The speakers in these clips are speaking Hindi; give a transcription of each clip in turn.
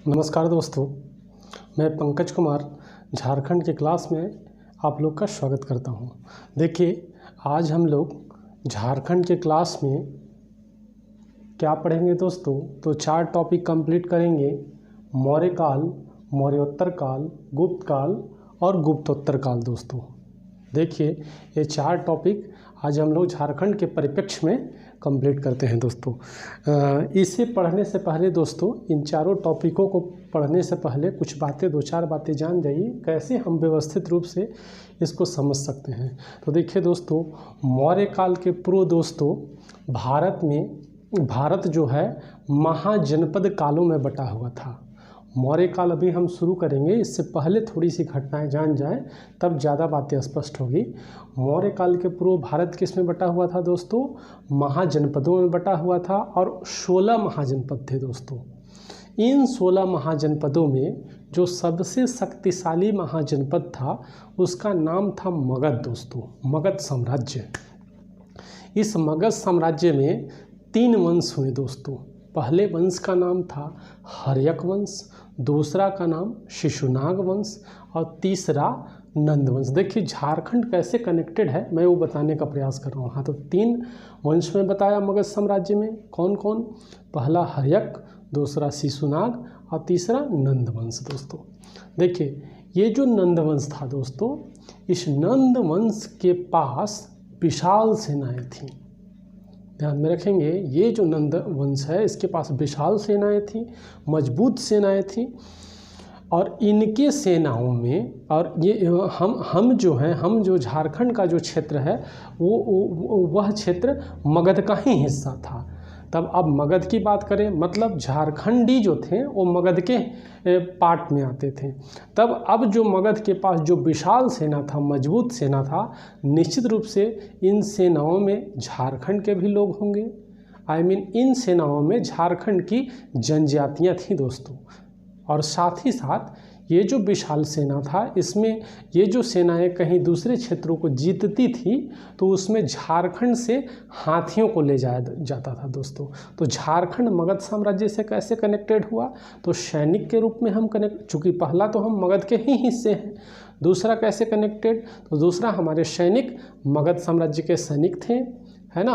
नमस्कार दोस्तों, मैं पंकज कुमार झारखंड के क्लास में आप लोग का स्वागत करता हूं। देखिए, आज हम लोग झारखंड के क्लास में क्या पढ़ेंगे दोस्तों, तो 4 टॉपिक कंप्लीट करेंगे। मौर्य काल, मौर्योत्तर काल, गुप्त काल और गुप्तोत्तर काल। दोस्तों देखिए, ये 4 टॉपिक आज हम लोग झारखंड के परिप्रेक्ष्य में कंप्लीट करते हैं। दोस्तों इसे पढ़ने से पहले दोस्तों, इन चारों टॉपिकों को पढ़ने से पहले कुछ बातें, 2-4 बातें जान जाइए, कैसे हम व्यवस्थित रूप से इसको समझ सकते हैं। तो देखिए दोस्तों, मौर्य काल के पूर्व दोस्तों भारत जो है महाजनपद कालों में बटा हुआ था। मौर्य काल अभी हम शुरू करेंगे, इससे पहले थोड़ी सी घटनाएं जान जाएं, तब ज़्यादा बातें स्पष्ट होगी। मौर्य काल के पूर्व भारत किस में बटा हुआ था दोस्तों? महाजनपदों में बटा हुआ था, और 16 महाजनपद थे दोस्तों। इन 16 महाजनपदों में जो सबसे शक्तिशाली महाजनपद था उसका नाम था मगध। दोस्तों मगध साम्राज्य। इस मगध साम्राज्य में 3 वंश हुए दोस्तों। पहले वंश का नाम था हर्यक वंश, दूसरा का नाम शिशुनाग वंश और तीसरा नंद वंश। देखिए झारखंड कैसे कनेक्टेड है, मैं वो बताने का प्रयास कर रहा हूँ। हाँ, तो 3 वंश में बताया मगध साम्राज्य में। कौन कौन? पहला हर्यक, दूसरा शिशुनाग और तीसरा नंद वंश। दोस्तों देखिए, ये जो नंद वंश था दोस्तों, इस नंद वंश के पास विशाल सेनाएं थीं। ध्यान में रखेंगे, ये जो नंद वंश है इसके पास विशाल सेनाएं थीं, मजबूत सेनाएं थीं। और इनके सेनाओं में, और ये हम जो झारखंड का जो क्षेत्र है वह क्षेत्र मगध का ही हिस्सा था। तब अब मगध की बात करें, मतलब झारखंडी जो थे वो मगध के पार्ट में आते थे। तब अब जो मगध के पास जो विशाल सेना था, मजबूत सेना था, निश्चित रूप से इन सेनाओं में झारखंड के भी लोग होंगे। इन सेनाओं में झारखंड की जनजातियां थीं दोस्तों। और साथ ही साथ ये जो विशाल सेना था, इसमें ये जो सेनाएं कहीं दूसरे क्षेत्रों को जीतती थी तो उसमें झारखंड से हाथियों को ले जाया जाता था दोस्तों। तो झारखंड मगध साम्राज्य से कैसे कनेक्टेड हुआ? तो सैनिक के रूप में हम कनेक्ट, चूँकि पहला तो हम मगध के ही हिस्से हैं। दूसरा कैसे कनेक्टेड? तो दूसरा हमारे सैनिक मगध साम्राज्य के सैनिक थे, है ना।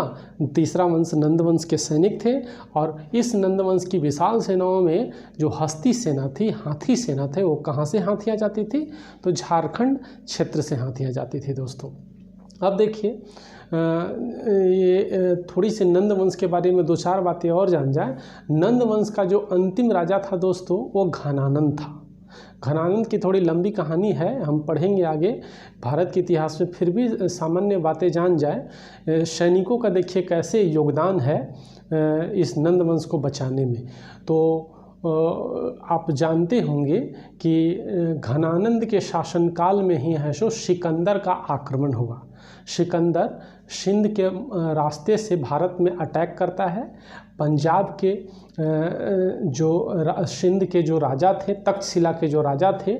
तीसरा वंश नंद वंश के सैनिक थे, और इस नंद वंश की विशाल सेनाओं में जो हस्ती सेना थी, हाथी सेना थे, वो कहाँ से हाथियाँ जाती थी? तो झारखंड क्षेत्र से हाथियाँ जाती थी दोस्तों। अब देखिए, ये थोड़ी सी नंद वंश के बारे में 2-4 बातें और जान जाए। नंद वंश का जो अंतिम राजा था दोस्तों, वो घनानंद था। घनानंद की थोड़ी लंबी कहानी है, हम पढ़ेंगे आगे भारत के इतिहास में, फिर भी सामान्य बातें जान जाए। सैनिकों का देखिए कैसे योगदान है इस नंद वंश को बचाने में। तो आप जानते होंगे कि घनानंद के शासनकाल में ही है सो सिकंदर का आक्रमण हुआ। सिकंदर सिंध के रास्ते से भारत में अटैक करता है। पंजाब के जो सिंध के जो राजा थे, तक्षशिला के जो राजा थे,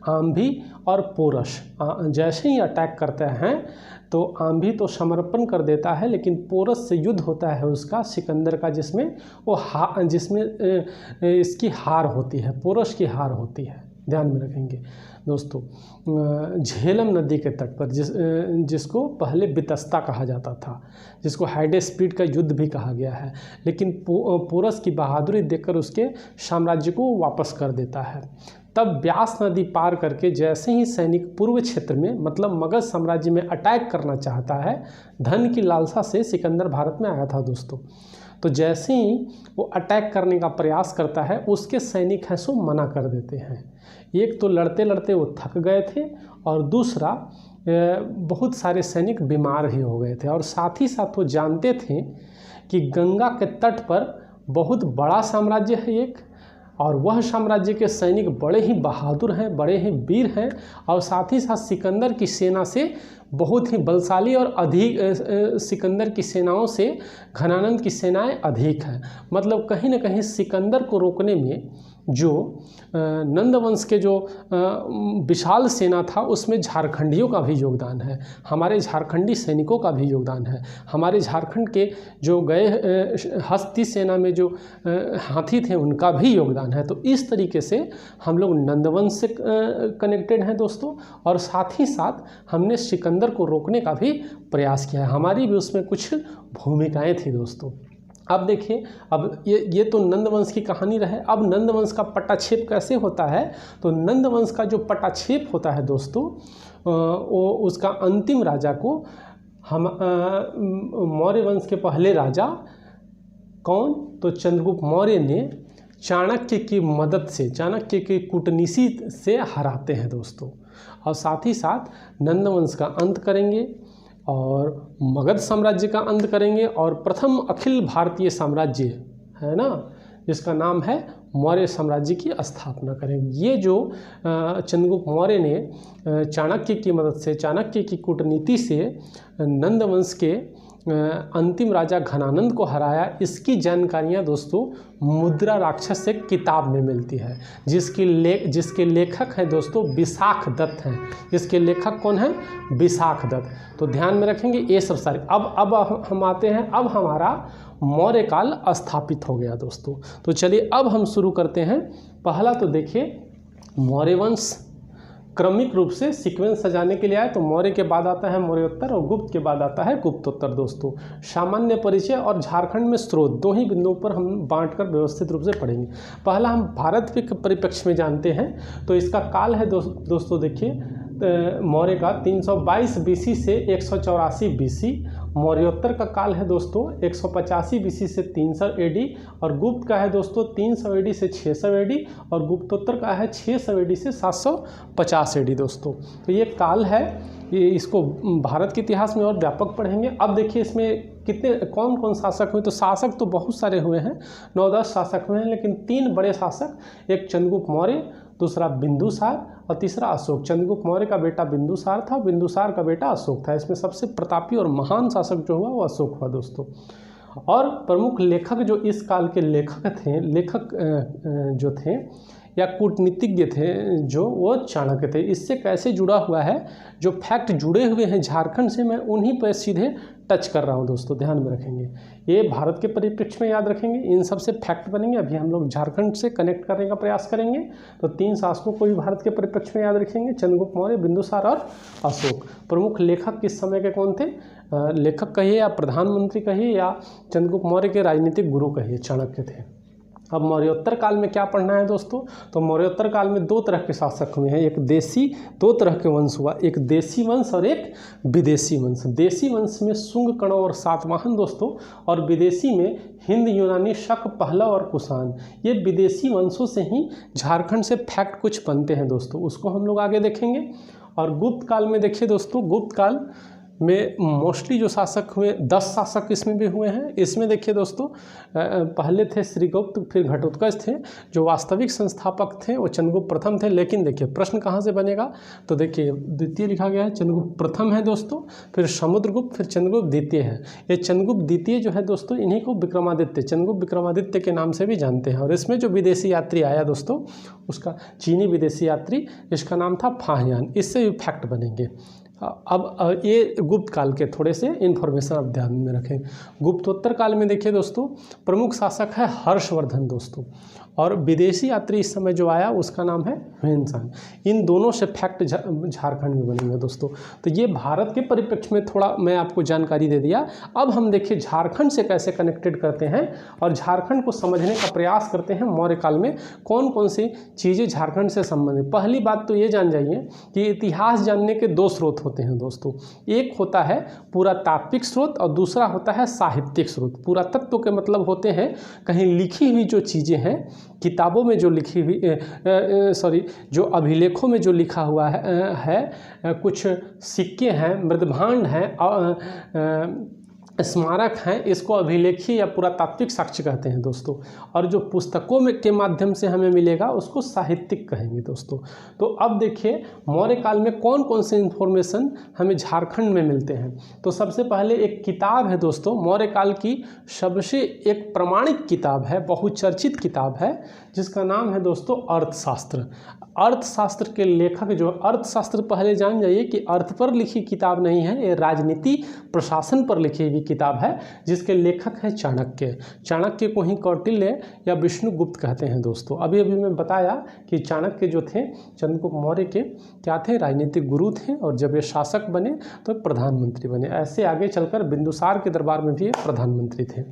आंभी और पोरस, जैसे ही अटैक करते हैं तो आंभी तो समर्पण कर देता है, लेकिन पोरस से युद्ध होता है उसका, सिकंदर का, जिसमें इसकी हार होती है, पोरस की हार होती है। ध्यान में रखेंगे दोस्तों। झेलम नदी के तट पर जिसको पहले बितस्ता कहा जाता था, जिसको हाइडेस्पीड का युद्ध भी कहा गया है, लेकिन पोरस की बहादुरी देखकर उसके साम्राज्य को वापस कर देता है। तब ब्यास नदी पार करके जैसे ही सैनिक पूर्व क्षेत्र में, मतलब मगध साम्राज्य में अटैक करना चाहता है, धन की लालसा से सिकंदर भारत में आया था दोस्तों। तो जैसे ही वो अटैक करने का प्रयास करता है, उसके सैनिक हैं सो मना कर देते हैं। एक तो लड़ते लड़ते वो थक गए थे, और दूसरा बहुत सारे सैनिक बीमार ही हो गए थे। और साथ ही साथ वो जानते थे कि गंगा के तट पर बहुत बड़ा साम्राज्य है एक, और वह साम्राज्य के सैनिक बड़े ही बहादुर हैं, बड़े ही वीर हैं, और साथ ही साथ सिकंदर की सेना से बहुत ही बलशाली और अधिक, सिकंदर की सेनाओं से घनानंद की सेनाएं अधिक हैं। मतलब कहीं ना कहीं सिकंदर को रोकने में जो नंदवंश के जो विशाल सेना था उसमें झारखंडियों का भी योगदान है, हमारे झारखंडी सैनिकों का भी योगदान है, हमारे झारखंड के जो गए हस्ती सेना में जो हाथी थे उनका भी योगदान है। तो इस तरीके से हम लोग नंदवंश से कनेक्टेड हैं दोस्तों, और साथ ही साथ हमने सिकंदर को रोकने का भी प्रयास किया है, हमारी भी उसमें कुछ भूमिकाएँ थी दोस्तों। अब देखिए, अब ये तो नंदवंश की कहानी रहे। अब नंदवंश का पट्टाक्षेप कैसे होता है, तो नंदवंश का जो पट्टाक्षेप होता है दोस्तों, वो उसका अंतिम राजा को हम मौर्य वंश के पहले राजा कौन, तो चंद्रगुप्त मौर्य ने चाणक्य की मदद से, चाणक्य की कूटनीति से हराते हैं दोस्तों, और साथ ही साथ नंदवंश का अंत करेंगे और मगध साम्राज्य का अंत करेंगे, और प्रथम अखिल भारतीय साम्राज्य है ना, जिसका नाम है मौर्य साम्राज्य की स्थापना करेंगे। ये जो चंद्रगुप्त मौर्य ने चाणक्य की मदद से, चाणक्य की कूटनीति से नंदवंश के अंतिम राजा घनानंद को हराया, इसकी जानकारियाँ दोस्तों मुद्रा राक्षस एक किताब में मिलती है, जिसके लेखक हैं दोस्तों विशाख दत्त हैं। इसके लेखक कौन है? विशाख दत्त। तो ध्यान में रखेंगे ये सब सारे। अब हम आते हैं, अब हमारा मौर्य काल स्थापित हो गया दोस्तों। तो चलिए अब हम शुरू करते हैं। पहला तो देखिए मौर्य वंश क्रमिक रूप से सीक्वेंस सजाने के लिए आए, तो मौर्य के बाद आता है मौर्योत्तर और गुप्त के बाद आता है गुप्तोत्तर दोस्तों। सामान्य परिचय और झारखंड में स्रोत, दो ही बिंदुओं पर हम बांटकर व्यवस्थित रूप से पढ़ेंगे। पहला हम भारत के परिप्रेक्ष्य में जानते हैं, तो इसका काल है दोस्तों देखिए मौर्य का 322 बीसी से 184 बीसी। मौर्योत्तर का काल है दोस्तों 185 बीसी से 300 एडी, और गुप्त का है दोस्तों 300 एडी से 600 एडी, और गुप्तोत्तर का है 600 एडी से 750 एडी दोस्तों। तो ये काल है, ये इसको भारत के इतिहास में और व्यापक पढ़ेंगे। अब देखिए इसमें कितने कौन कौन शासक हुए, तो शासक तो बहुत सारे हुए हैं, 9-10 शासक हुए हैं, लेकिन 3 बड़े शासक, एक चंद्रगुप्त मौर्य, दूसरा बिंदुसार और तीसरा अशोक। चंद्रगुप्त मौर्य का बेटा बिंदुसार था, बिंदुसार का बेटा अशोक था। इसमें सबसे प्रतापी और महान शासक जो हुआ वो अशोक हुआ दोस्तों। और प्रमुख लेखक जो इस काल के लेखक जो थे या कूटनीतिज्ञ थे जो, वो चाणक्य थे। इससे कैसे जुड़ा हुआ है, जो फैक्ट जुड़े हुए हैं झारखंड से, मैं उन्हीं पर सीधे टच कर रहा हूं दोस्तों, ध्यान में रखेंगे। ये भारत के परिप्रेक्ष्य में याद रखेंगे, इन सब से फैक्ट बनेंगे। अभी हम लोग झारखंड से कनेक्ट करने का प्रयास करेंगे, तो 3 शासकों को भी भारत के परिप्रेक्ष्य में याद रखेंगे, चंद्रगुप्त मौर्य, बिंदुसार और अशोक। प्रमुख लेखक किस समय के कौन थे? लेखक कहिए या प्रधानमंत्री कहिए या चंद्रगुप्त मौर्य के राजनीतिक गुरु कहिए, चाणक्य थे। अब मौर्योत्तर काल में क्या पढ़ना है दोस्तों, तो मौर्योत्तर काल में 2 तरह के शासक हुए हैं, एक देसी, 2 तरह के वंश हुआ, एक देसी वंश और एक विदेशी वंश। देसी वंश में शुंग, कण्व और सातवाहन दोस्तों, और विदेशी में हिंद, यूनानी, शक, पहलव और कुषाण। ये विदेशी वंशों से ही झारखंड से फैक्ट कुछ बनते हैं दोस्तों, उसको हम लोग आगे देखेंगे। और गुप्त काल में देखिए दोस्तों, गुप्त काल में मोस्टली जो शासक हुए 10 शासक इसमें भी हुए हैं। इसमें देखिए दोस्तों पहले थे श्रीगुप्त, फिर घटोत्कच थे। जो वास्तविक संस्थापक थे वो चंद्रगुप्त प्रथम थे, लेकिन देखिए प्रश्न कहाँ से बनेगा, तो देखिए द्वितीय लिखा गया है, चंद्रगुप्त प्रथम है दोस्तों, फिर समुद्रगुप्त, फिर चंद्रगुप्त द्वितीय है। ये चंद्रगुप्त द्वितीय जो है दोस्तों, इन्हीं को विक्रमादित्य, चंद्रगुप्त विक्रमादित्य के नाम से भी जानते हैं। और इसमें जो विदेशी यात्री आया दोस्तों, उसका चीनी विदेशी यात्री, इसका नाम था फाहियान। इससे भी फैक्ट बनेंगे। अब ये गुप्त काल के थोड़े से इन्फॉर्मेशन आप ध्यान में रखें। गुप्तोत्तर काल में देखिए दोस्तों, प्रमुख शासक है हर्षवर्धन दोस्तों, और विदेशी यात्री इस समय जो आया उसका नाम है ह्वेनसांग। इन दोनों से फैक्ट झारखंड में बनेंगे दोस्तों। तो ये भारत के परिप्रेक्ष्य में थोड़ा मैं आपको जानकारी दे दिया। अब हम देखिए झारखंड से कैसे कनेक्टेड करते हैं और झारखंड को समझने का प्रयास करते हैं। मौर्य काल में कौन कौन सी चीज़ें झारखंड से संबंधित। पहली बात तो ये जान जाइए कि इतिहास जानने के 2 स्रोत होते हैं दोस्तों। एक होता है पुरातात्विक स्रोत और दूसरा होता है साहित्यिक स्रोत। पुरातत्व के मतलब होते हैं कहीं लिखी हुई जो चीज़ें हैं, किताबों में जो लिखी हुई जो अभिलेखों में जो लिखा हुआ है कुछ सिक्के हैं, मृदभांड हैं, स्मारक हैं इसको अभिलेखीय या पुरातात्विक साक्ष्य कहते हैं दोस्तों, और जो पुस्तकों में के माध्यम से हमें मिलेगा उसको साहित्यिक कहेंगे दोस्तों। तो अब देखिए मौर्य काल में कौन कौन से इन्फॉर्मेशन हमें झारखंड में मिलते हैं। तो सबसे पहले एक किताब है दोस्तों, मौर्य काल की सबसे एक प्रमाणिक किताब है, बहुचर्चित किताब है, जिसका नाम है दोस्तों अर्थशास्त्र। अर्थशास्त्र के लेखक जो, अर्थशास्त्र पहले जान जाइए कि अर्थ पर लिखी किताब नहीं है, ये राजनीति प्रशासन पर लिखी हुई किताब है, जिसके लेखक हैं चाणक्य। चाणक्य को ही कौटिल्य या विष्णुगुप्त कहते हैं दोस्तों। अभी अभी मैं बताया कि चाणक्य जो थे चंद्रगुप्त मौर्य के क्या थे, राजनीतिक गुरु थे, और जब ये शासक बने तो प्रधानमंत्री बने। ऐसे आगे चलकर बिंदुसार के दरबार में भी ये प्रधानमंत्री थे।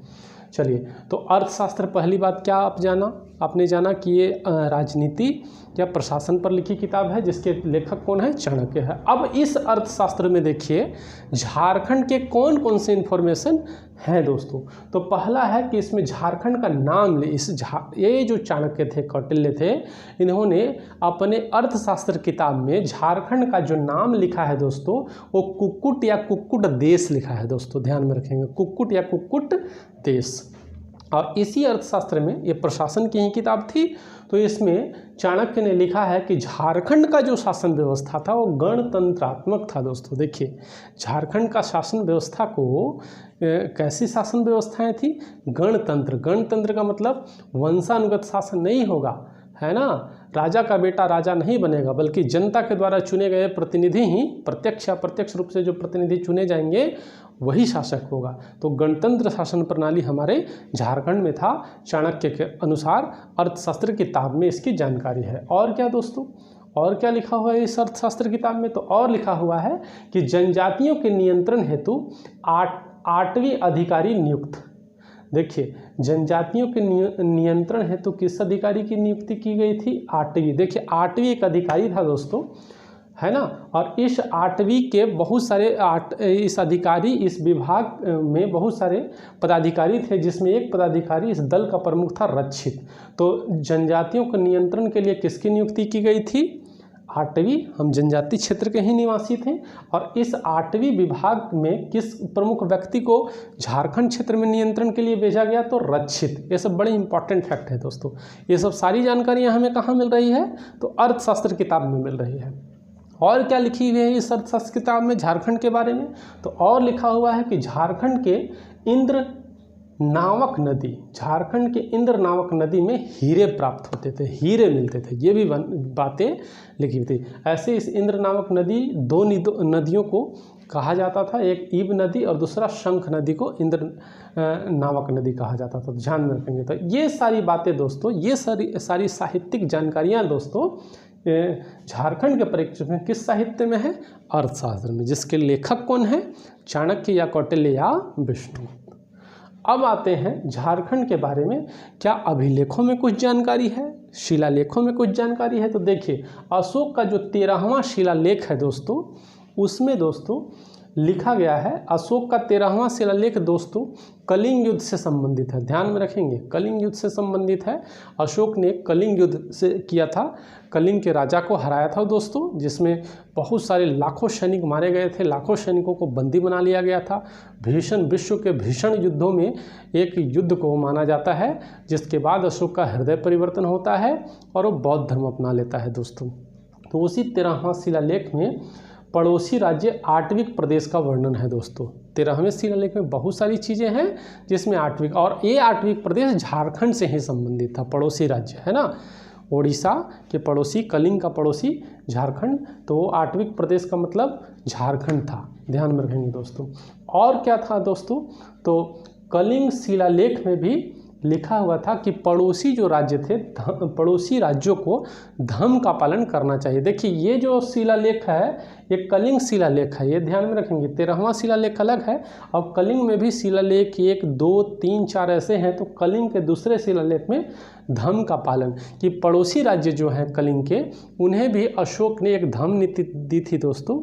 चलिए, तो अर्थशास्त्र पहली बात क्या आपने जाना कि ये राजनीति या प्रशासन पर लिखी किताब है, जिसके लेखक कौन है, चाणक्य है। अब इस अर्थशास्त्र में देखिए झारखंड के कौन कौन से इन्फॉर्मेशन हैं दोस्तों। तो पहला है कि इसमें झारखंड का नाम ये जो चाणक्य थे, कौटिल्य थे, इन्होंने अपने अर्थशास्त्र किताब में झारखंड का जो नाम लिखा है दोस्तों, वो कुक्कुट या कुक्कुट देश लिखा है दोस्तों, ध्यान में रखेंगे, कुक्कुट या कुक्कुट देश। और इसी अर्थशास्त्र में, ये प्रशासन की ही किताब थी, तो इसमें चाणक्य ने लिखा है कि झारखंड का जो शासन व्यवस्था था वो गणतंत्रात्मक था दोस्तों। देखिए झारखंड का शासन व्यवस्था को कैसी शासन व्यवस्थाएं थी, गणतंत्र। गणतंत्र का मतलब वंशानुगत शासन नहीं होगा, है ना, राजा का बेटा राजा नहीं बनेगा, बल्कि जनता के द्वारा चुने गए प्रतिनिधि ही प्रत्यक्ष या अप्रत्यक्ष रूप से जो प्रतिनिधि चुने जाएंगे वही शासक होगा। तो गणतंत्र शासन प्रणाली हमारे झारखंड में था, चाणक्य के अनुसार अर्थशास्त्र किताब में इसकी जानकारी है। और क्या दोस्तों, और क्या लिखा हुआ है इस अर्थशास्त्र किताब में, तो और लिखा हुआ है कि जनजातियों के नियंत्रण हेतु 8वीं अधिकारी नियुक्त। देखिए जनजातियों के नियंत्रण हेतु किस अधिकारी की नियुक्ति की गई थी, 8वीं। देखिए 8वीं एक अधिकारी था दोस्तों, है ना, और इस 8वीं के बहुत सारे इस विभाग में बहुत सारे पदाधिकारी थे, जिसमें एक पदाधिकारी इस दल का प्रमुख था, रक्षित। तो जनजातियों के नियंत्रण के लिए किसकी नियुक्ति की गई थी, 8वीं। हम जनजाति क्षेत्र के ही निवासी थे, और इस 8वीं विभाग में किस प्रमुख व्यक्ति को झारखंड क्षेत्र में नियंत्रण के लिए भेजा गया, तो रक्षित। ये सब बड़े इंपॉर्टेंट फैक्ट है दोस्तों। ये सब सारी जानकारियाँ हमें कहाँ मिल रही है, तो अर्थशास्त्र किताब में मिल रही है। और क्या लिखी हुई है इस अर्थशास्त्र किताब में झारखंड के बारे में, तो और लिखा हुआ है कि झारखंड के इंद्र नामक नदी, झारखंड के इंद्र नामक नदी में हीरे प्राप्त होते थे, हीरे मिलते थे, ये भी बातें लिखी हुई थी। ऐसे इस इंद्र नामक नदी, दो नदियों को कहा जाता था, एक ईब नदी और दूसरा शंख नदी को इंद्र नामक नदी कहा जाता था। ध्यान में रखेंगे। तो ये सारी बातें दोस्तों, ये सारी साहित्यिक जानकारियाँ दोस्तों झारखंड के परिप्रेक्ष्य में किस साहित्य में है, अर्थशास्त्र में, जिसके लेखक कौन है, चाणक्य या कौटिल्य या विष्णुगुप्त। अब आते हैं झारखंड के बारे में, क्या अभिलेखों में कुछ जानकारी है, शिलालेखों में कुछ जानकारी है। तो देखिए अशोक का जो 13वां शिलालेख है दोस्तों, उसमें दोस्तों लिखा गया है, अशोक का 13वां शिलालेख दोस्तों कलिंग युद्ध से संबंधित है। ध्यान में रखेंगे, कलिंग युद्ध से संबंधित है। अशोक ने कलिंग युद्ध से किया था, कलिंग के राजा को हराया था दोस्तों, जिसमें बहुत सारे लाखों सैनिक मारे गए थे, लाखों सैनिकों को बंदी बना लिया गया था। भीषण, विश्व के भीषण युद्धों में एक युद्ध को माना जाता है, जिसके बाद अशोक का हृदय परिवर्तन होता है और वो बौद्ध धर्म अपना लेता है दोस्तों। तो उसी 13वां शिलालेख में पड़ोसी राज्य आटविक प्रदेश का वर्णन है दोस्तों। 13वें शिलालेख में बहुत सारी चीज़ें हैं, जिसमें आटविक, और ये आटविक प्रदेश झारखंड से ही संबंधित था, पड़ोसी राज्य है ना, ओडिशा के पड़ोसी, कलिंग का पड़ोसी झारखंड, तो आटविक प्रदेश का मतलब झारखंड था। ध्यान में रखेंगे दोस्तों। और क्या था दोस्तों, तो कलिंग शिलालेख में भी लिखा हुआ था कि पड़ोसी जो राज्य थे, पड़ोसी राज्यों को धर्म का पालन करना चाहिए। देखिए ये जो शिलालेख है ये कलिंग शिलालेख है, ये ध्यान में रखेंगे। 13वां शिलालेख अलग है, अब कलिंग में भी शिलालेख 1, 2, 3, 4 ऐसे हैं। तो कलिंग के दूसरे शिलालेख में धर्म का पालन, कि पड़ोसी राज्य जो हैं कलिंग के, उन्हें भी अशोक ने एक धर्म नीति दी थी दोस्तों।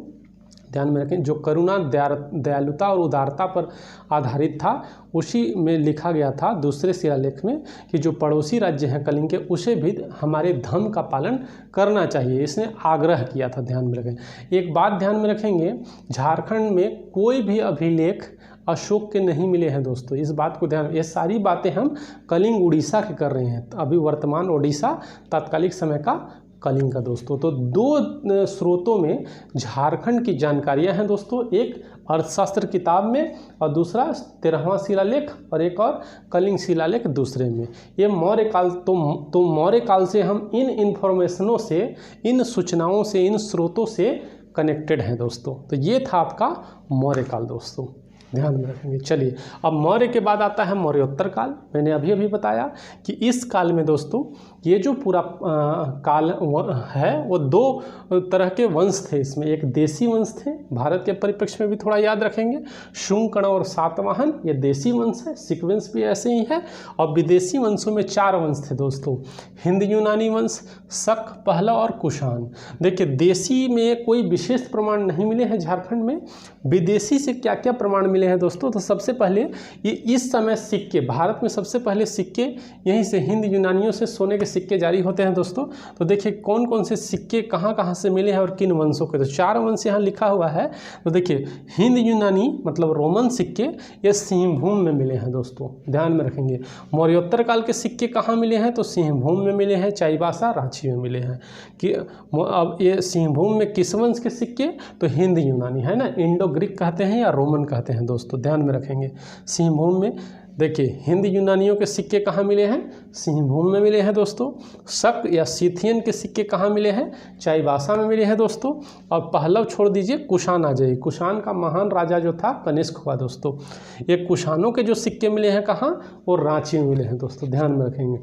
ध्यान में रखें, जो करुणा, दयालुता और उदारता पर आधारित था, उसी में लिखा गया था दूसरे शिलालेख में कि जो पड़ोसी राज्य हैं कलिंग के, उसे भी हमारे धर्म का पालन करना चाहिए, इसने आग्रह किया था। ध्यान में रखें। एक बात ध्यान में रखेंगे, झारखंड में कोई भी अभिलेख अशोक के नहीं मिले हैं दोस्तों। इस बात को ध्यान, ये सारी बातें हम कलिंग उड़ीसा के कर रहे हैं, अभी वर्तमान ओडिशा, तात्कालिक समय का कलिंग का दोस्तों। तो दो स्रोतों में झारखंड की जानकारियां हैं दोस्तों, एक अर्थशास्त्र किताब में और दूसरा 13वां शिलालेख और एक और कलिंग शिलालेख दूसरे में। ये मौर्य काल, तो मौर्य काल से हम इन इन्फॉर्मेशनों से, इन सूचनाओं से, इन स्रोतों से कनेक्टेड हैं दोस्तों। तो ये था आपका मौर्य काल दोस्तों, ध्यान में रखेंगे। चलिए अब मौर्य के बाद आता है मौर्योत्तर काल। मैंने अभी बताया कि इस काल में दोस्तों ये जो पूरा काल है वो दो तरह के वंश थे इसमें। एक देसी वंश थे, भारत के परिप्रेक्ष्य में भी थोड़ा याद रखेंगे, शुंग और सातवाहन, ये देसी वंश है, सीक्वेंस भी ऐसे ही है। और विदेशी वंशों में 4 वंश थे दोस्तों, हिंद यूनानी वंश, शक, पहला और कुषाण। देखिए देसी में कोई विशेष प्रमाण नहीं मिले हैं झारखंड में, विदेशी से क्या क्या प्रमाण मिले हैं दोस्तों। तो सबसे पहले ये इस समय सिक्के, भारत में सबसे पहले सिक्के यहीं से हिंद यूनानियों से सोने के सिक्के जारी होते हैं दोस्तों। तो देखिए कौन कौन से सिक्के कहाँ कहाँ से मिले हैं और किन वंशों के। तो 4 वंश यहाँ लिखा हुआ है। तो देखिए हिंद यूनानी मतलब रोमन सिक्के ये सिंहभूम में मिले हैं दोस्तों, ध्यान में रखेंगे। मौर्योत्तर काल के सिक्के कहाँ मिले हैं, तो सिंहभूम में मिले हैं, चाईबासा रांची में मिले हैं। कि अब ये सिंहभूम में किस वंश के सिक्के, तो हिंद यूनानी है ना, इंडो ग्रीक कहते हैं या रोमन कहते हैं दोस्तों, ध्यान में रखेंगे। सिंहभूम में देखिए हिंद यूनानियों के सिक्के कहाँ मिले हैं, सिंहभूम में मिले हैं दोस्तों। शक या सीथियन के सिक्के कहाँ मिले हैं, चाईबासा में मिले हैं दोस्तों। और पहलव छोड़ दीजिए, कुषाण आ जाइए। कुषाण का महान राजा जो था कनिष्क हुआ दोस्तों। ये कुषाणों के जो सिक्के मिले हैं कहाँ, वो रांची में मिले हैं दोस्तों, ध्यान में रखेंगे।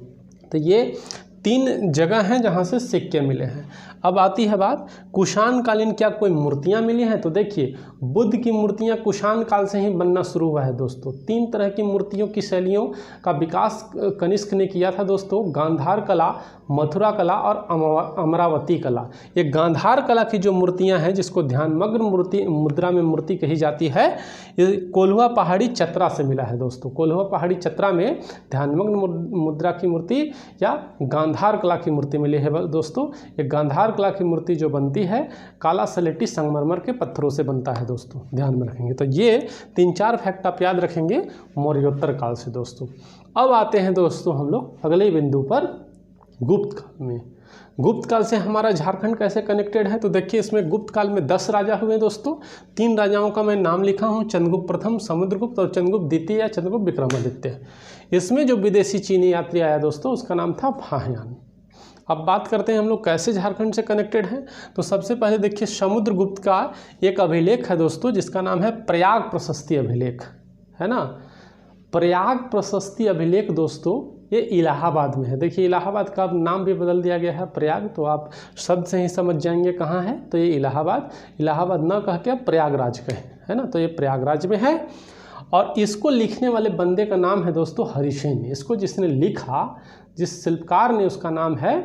तो ये 3 जगह हैं जहाँ से सिक्के मिले हैं। अब आती है बात कुषाण कालीन क्या कोई मूर्तियाँ मिली हैं, तो देखिए बुद्ध की मूर्तियाँ कुषाण काल से ही बनना शुरू हुआ है दोस्तों। 3 तरह की मूर्तियों की शैलियों का विकास कनिष्क ने किया था दोस्तों, गांधार कला, मथुरा कला और अमरावती कला। ये गांधार कला की जो मूर्तियाँ हैं, जिसको ध्यानमग्न मूर्ति मुद्रा में मूर्ति कही जाती है, ये कोल्हुआ पहाड़ी चतरा से मिला है दोस्तों। कोल्हुआ पहाड़ी चतरा में ध्यानमग्न मुद्रा की मूर्ति या गांधार कला की मूर्ति मिली है दोस्तों। ये गांधार कला की मूर्ति जो बनती है काला सलेटी संगमरमर के पत्थरों से बनता है दोस्तों, ध्यान में रखेंगे। तो ये 3-4 फैक्ट आप याद रखेंगे मौर्योत्तर काल से दोस्तों। अब आते हैं दोस्तों हम लोग अगले बिंदु पर, गुप्त काल में। गुप्त काल से हमारा झारखंड कैसे कनेक्टेड है, तो देखिए इसमें गुप्त काल में 10 राजा हुए दोस्तों। 3 राजाओं का मैं नाम लिखा हूँ, चंद्रगुप्त प्रथम, समुद्रगुप्त और चंद्रगुप्त द्वितीय या चंद्रगुप्त विक्रमादित्य। इसमें जो विदेशी चीनी यात्री आया दोस्तों उसका नाम था फाह्यान। अब बात करते हैं हम लोग कैसे झारखंड से कनेक्टेड हैं। तो सबसे पहले देखिए समुद्रगुप्त का एक अभिलेख है दोस्तों जिसका नाम है प्रयाग प्रशस्ति अभिलेख, है ना। प्रयाग प्रशस्ति अभिलेख दोस्तों ये इलाहाबाद में है। देखिए इलाहाबाद का नाम भी बदल दिया गया है प्रयाग, तो आप शब्द से ही समझ जाएंगे कहाँ है। तो ये इलाहाबाद ना कह के प्रयागराज कहें, है ना। तो ये प्रयागराज में है और इसको लिखने वाले बंदे का नाम है दोस्तों हरिसेन। इसको जिसने लिखा, जिस शिल्पकार ने, उसका नाम है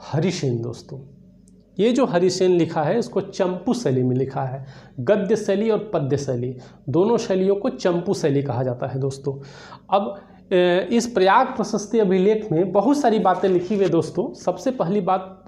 हरिसेन दोस्तों। ये जो हरिसेन लिखा है इसको चंपू शैली में लिखा है। गद्य शैली और पद्य शैली दोनों शैलियों को चंपू शैली कहा जाता है दोस्तों। अब इस प्रयाग प्रशस्ति अभिलेख में बहुत सारी बातें लिखी हुई दोस्तों। सबसे पहली बात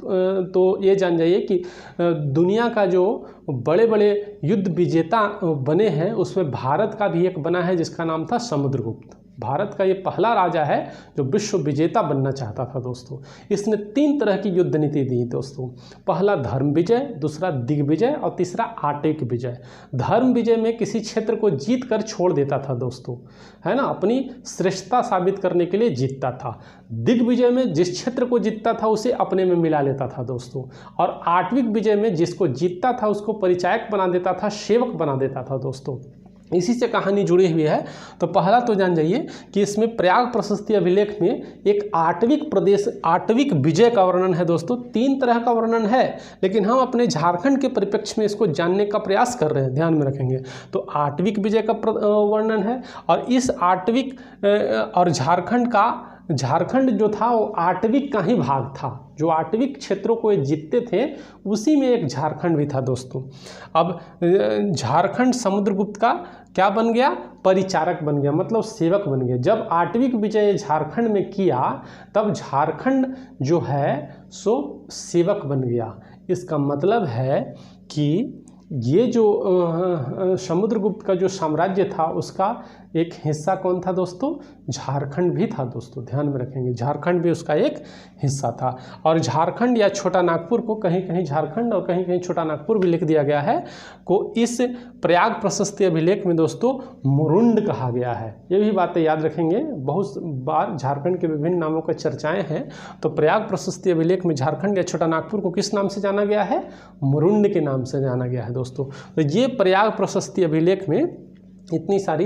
तो ये जान जाइए कि दुनिया का जो बड़े बड़े युद्ध विजेता बने हैं उसमें भारत का भी एक बना है जिसका नाम था समुद्रगुप्त। भारत का ये पहला राजा है जो विश्व विजेता बनना चाहता था दोस्तों। इसने 3 तरह की युद्ध नीति दी दोस्तों। पहला धर्म विजय, दूसरा दिग्विजय और तीसरा आर्थिक विजय। धर्म विजय में किसी क्षेत्र को जीत कर छोड़ देता था दोस्तों, है ना, अपनी श्रेष्ठता साबित करने के लिए जीतता था। दिग्विजय में जिस क्षेत्र को जीतता था उसे अपने में मिला लेता था दोस्तों। और आर्थिक विजय में जिसको जीतता था उसको परिचायक बना देता था, सेवक बना देता था दोस्तों। इसी से कहानी जुड़ी हुई है। तो पहला तो जान जाइए कि इसमें प्रयाग प्रशस्ति अभिलेख में एक आटविक विजय का वर्णन है दोस्तों। 3 तरह का वर्णन है लेकिन हम अपने झारखंड के परिप्रेक्ष्य में इसको जानने का प्रयास कर रहे हैं, ध्यान में रखेंगे। तो आटविक विजय का वर्णन है और इस आटविक और झारखंड जो था वो आटविक का ही भाग था। जो आटविक क्षेत्रों को ये जीतते थे उसी में एक झारखंड भी था दोस्तों। अब झारखंड समुद्रगुप्त का क्या बन गया, परिचारक बन गया, मतलब सेवक बन गया। जब आटविक विजय झारखंड में किया तब झारखंड जो है सो सेवक बन गया। इसका मतलब है कि ये जो समुद्रगुप्त का जो साम्राज्य था उसका एक हिस्सा कौन था दोस्तों? झारखंड भी था दोस्तों, ध्यान में रखेंगे, झारखंड भी उसका एक हिस्सा था। और झारखंड या छोटा नागपुर को कहीं कहीं झारखंड और कहीं कहीं छोटा नागपुर भी लिख दिया गया है, को इस प्रयाग प्रशस्ति अभिलेख में दोस्तों मुरुंड कहा गया है। ये भी बातें याद रखेंगे, बहुत बार झारखंड के विभिन्न नामों का चर्चाएं हैं। तो प्रयाग प्रशस्ति अभिलेख में झारखंड या छोटा नागपुर को किस नाम से जाना गया है? मुरुंड के नाम से जाना गया है दोस्तों। तो ये प्रयाग प्रशस्ति अभिलेख में इतनी सारी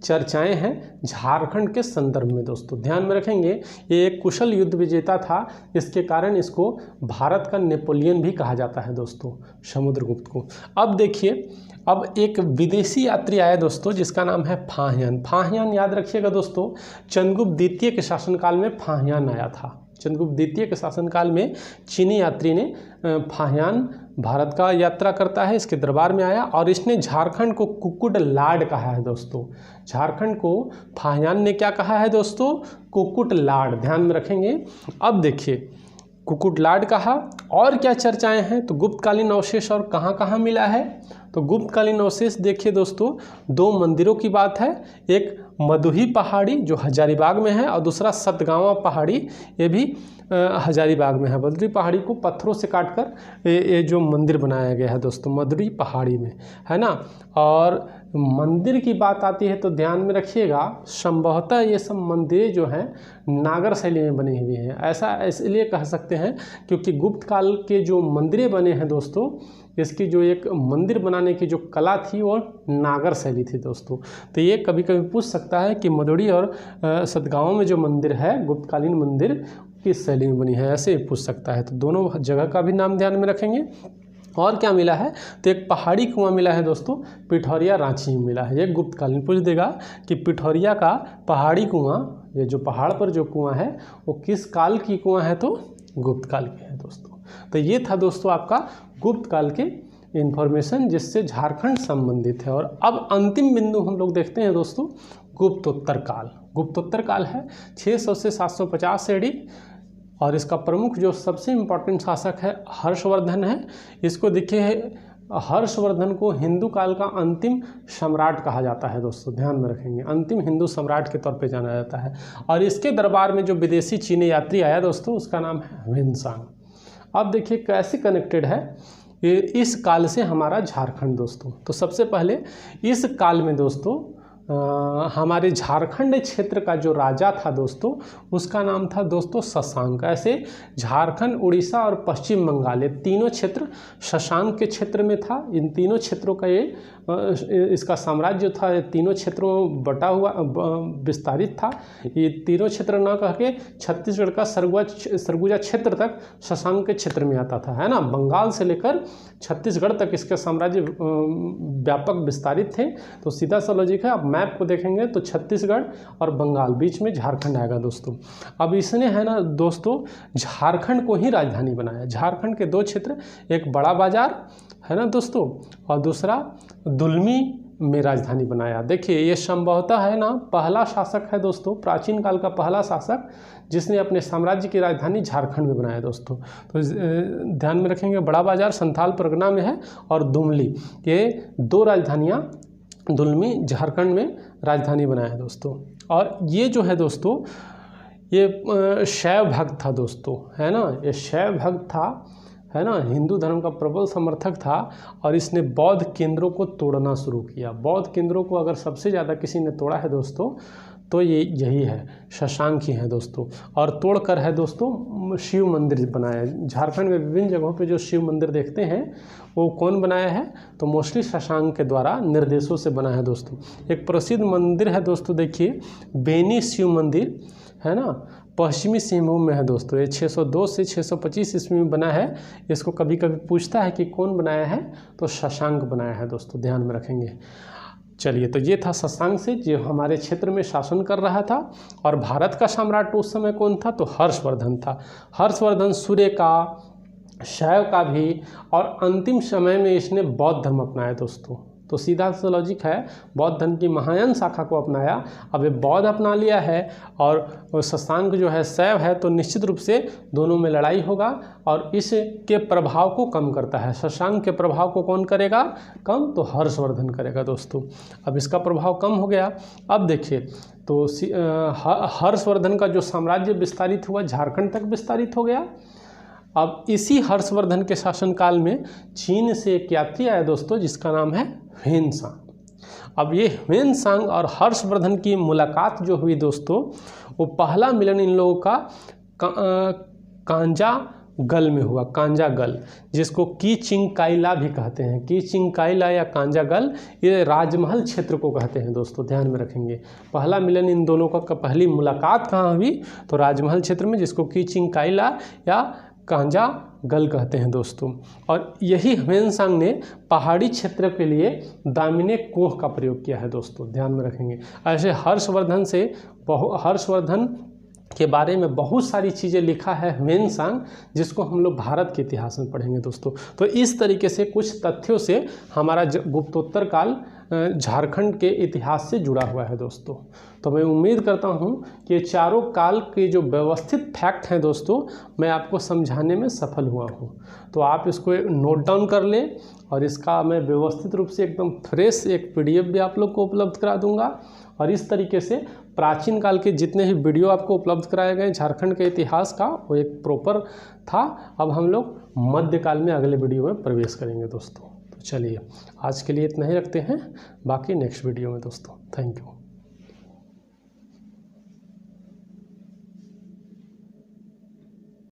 चर्चाएं हैं झारखंड के संदर्भ में दोस्तों, ध्यान में रखेंगे। ये एक कुशल युद्ध विजेता था, इसके कारण इसको भारत का नेपोलियन भी कहा जाता है दोस्तों, समुद्रगुप्त को। अब देखिए, अब एक विदेशी यात्री आया दोस्तों जिसका नाम है फाहियान। फाहियान याद रखिएगा दोस्तों, चंद्रगुप्त द्वितीय के शासनकाल में फाहियान आया था। चंद्रगुप्त द्वितीय के शासनकाल में चीनी यात्री ने फाहियान भारत का यात्रा करता है, इसके दरबार में आया और इसने झारखंड को कुक्कुट लाड कहा है दोस्तों। झारखंड को फाहियान ने क्या कहा है दोस्तों? कुक्कुट लाड, ध्यान में रखेंगे। अब देखिए, कुक्कुट लाड कहा, और क्या चर्चाएं हैं? तो गुप्तकालीन अवशेष और कहाँ कहाँ मिला है? तो गुप्तकालीन अवशेष देखिए दोस्तों, 2 मंदिरों की बात है। एक मधुही पहाड़ी जो हजारीबाग में है और दूसरा सतगावा पहाड़ी, ये भी हजारीबाग में है। मधुरी पहाड़ी को पत्थरों से काटकर ये जो मंदिर बनाया गया है दोस्तों, मधुरी पहाड़ी में, है ना। और मंदिर की बात आती है तो ध्यान में रखिएगा, संभवतः ये सब मंदिरें जो हैं नागर शैली में बनी हुई हैं। ऐसा इसलिए कह सकते हैं क्योंकि गुप्त काल के जो मंदिरें बने हैं दोस्तों, इसकी जो एक मंदिर बनाने की जो कला थी वो नागर शैली थी दोस्तों। तो ये कभी कभी पूछ सकता है कि मधुरी और सतगांव में जो मंदिर है, गुप्तकालीन मंदिर, किस शैली में बनी है, ऐसे पूछ सकता है। तो दोनों जगह का भी नाम ध्यान में रखेंगे। और क्या मिला है? तो एक पहाड़ी कुआं मिला है दोस्तों, पिठौरिया रांची में मिला है। ये गुप्तकालीन पूछ देगा कि पिठौरिया का पहाड़ी कुआं, ये जो पहाड़ पर जो कुआं है वो किस काल की कुआं है? तो गुप्त काल की है दोस्तों। तो ये था दोस्तों आपका गुप्त काल के इन्फॉर्मेशन जिससे झारखंड संबंधित है। और अब अंतिम बिंदु हम लोग देखते हैं दोस्तों, गुप्तोत्तर काल। गुप्तोत्तर काल है 600 से 750 AD और इसका प्रमुख जो सबसे इम्पोर्टेंट शासक है हर्षवर्धन है। इसको देखिए, हर्षवर्धन को हिंदू काल का अंतिम सम्राट कहा जाता है दोस्तों, ध्यान में रखेंगे, अंतिम हिंदू सम्राट के तौर पे जाना जाता है। और इसके दरबार में जो विदेशी चीनी यात्री आया दोस्तों, उसका नाम है ह्वेनसांग। अब देखिए कैसे कनेक्टेड है ये इस काल से हमारा झारखंड दोस्तों। तो सबसे पहले इस काल में दोस्तों हमारे झारखंड क्षेत्र का जो राजा था दोस्तों, उसका नाम था दोस्तों शशांक। ऐसे झारखंड, उड़ीसा और पश्चिम बंगाल, ये तीनों क्षेत्र शशांक के क्षेत्र में था। इन तीनों क्षेत्रों का ये इसका साम्राज्य था, ये तीनों क्षेत्रों में बटा हुआ विस्तारित था। ये तीनों क्षेत्र न कह के छत्तीसगढ़ का सरगुजा क्षेत्र तक शशांक के क्षेत्र में आता था, है ना। बंगाल से लेकर छत्तीसगढ़ तक इसके साम्राज्य व्यापक विस्तारित थे। तो सीधा सा लॉजिक है, आप मैप को देखेंगे तो छत्तीसगढ़ और बंगाल, बीच में झारखंड आएगा दोस्तों। अब इसने है ना दोस्तों झारखंड को ही राजधानी बनाया। झारखंड के 2 क्षेत्र, एक बड़ा बाजार है ना दोस्तों और दूसरा दुलमी में राजधानी बनाया। देखिए ये संभवतः है ना पहला शासक है दोस्तों, प्राचीन काल का पहला शासक जिसने अपने साम्राज्य की राजधानी झारखंड में बनाया दोस्तों। तो ध्यान में रखेंगे, बड़ा बाजार संथाल परगना में है और दुमली, ये 2 राजधानियाँ दुलमी झारखंड में राजधानी बनाया दोस्तों। और ये जो है दोस्तों ये शैव भक्त था दोस्तों, है ना। ये शैव भक्त था, है ना, हिंदू धर्म का प्रबल समर्थक था और इसने बौद्ध केंद्रों को तोड़ना शुरू किया। बौद्ध केंद्रों को अगर सबसे ज़्यादा किसी ने तोड़ा है दोस्तों तो ये यही है, शशांक ही है दोस्तों। और तोड़कर है दोस्तों शिव मंदिर बनाया। झारखंड में विभिन्न जगहों पे जो शिव मंदिर देखते हैं वो कौन बनाया है? तो मोस्टली शशांक के द्वारा निर्देशों से बना है दोस्तों। एक प्रसिद्ध मंदिर है दोस्तों, देखिए बेनी शिव मंदिर, है ना, पश्चिमी सिंहभूम में है दोस्तों। ये 602 से 625 ईस्वी में बना है। इसको कभी कभी पूछता है कि कौन बनाया है, तो शशांक बनाया है दोस्तों, ध्यान में रखेंगे। चलिए, तो ये था शशांक से जो हमारे क्षेत्र में शासन कर रहा था। और भारत का सम्राट उस समय कौन था? तो हर्षवर्धन था। हर्षवर्धन सूर्य का, शैव का भी, और अंतिम समय में इसने बौद्ध धर्म अपनाया दोस्तों। तो सीधा सा लॉजिक है, बौद्ध धर्म की महायान शाखा को अपनाया, अब ये बौद्ध अपना लिया है और शशांक जो है शैव है, तो निश्चित रूप से दोनों में लड़ाई होगा और इसके प्रभाव को कम करता है। शशांक के प्रभाव को कौन करेगा कम, तो हर्षवर्धन करेगा दोस्तों। अब इसका प्रभाव कम हो गया। अब देखिए तो हर्षवर्धन का जो साम्राज्य विस्तारित हुआ झारखंड तक विस्तारित हो गया। अब इसी हर्षवर्धन के शासनकाल में चीन से एक यात्री आया दोस्तों जिसका नाम है ह्वेनसांग। अब ये ह्वेनसांग और हर्षवर्धन की मुलाकात जो हुई दोस्तों, वो पहला मिलन इन लोगों का कांजा गल में हुआ। कांजा गल, जिसको कीचिंग काइला भी कहते हैं। कीचिंग काइला या कांजा गल, ये राजमहल क्षेत्र को कहते हैं दोस्तों, ध्यान में रखेंगे। पहला मिलन इन दोनों का पहली मुलाकात कहाँ हुई, तो राजमहल क्षेत्र में, जिसको कीचिंग काइला या कांजा गल कहते हैं दोस्तों। और यही ह्वेनसांग ने पहाड़ी क्षेत्र के लिए दामिने कोह का प्रयोग किया है दोस्तों, ध्यान में रखेंगे। ऐसे हर्षवर्धन के बारे में बहुत सारी चीज़ें लिखा है ह्वेनसांग, जिसको हम लोग भारत के इतिहास में पढ़ेंगे दोस्तों। तो इस तरीके से कुछ तथ्यों से हमारा गुप्तोत्तर काल झारखंड के इतिहास से जुड़ा हुआ है दोस्तों। तो मैं उम्मीद करता हूँ कि ये चारों काल के जो व्यवस्थित फैक्ट हैं दोस्तों, मैं आपको समझाने में सफल हुआ हूँ। तो आप इसको नोट डाउन कर लें और इसका मैं व्यवस्थित रूप से एकदम फ्रेश एक PDF भी आप लोग को उपलब्ध करा दूँगा। और इस तरीके से प्राचीन काल के जितने ही वीडियो आपको उपलब्ध कराए गए झारखंड के इतिहास का, वो एक प्रॉपर था। अब हम लोग मध्यकाल में अगले वीडियो में प्रवेश करेंगे दोस्तों। तो चलिए आज के लिए इतना ही रखते हैं, बाकी नेक्स्ट वीडियो में दोस्तों। Thank you.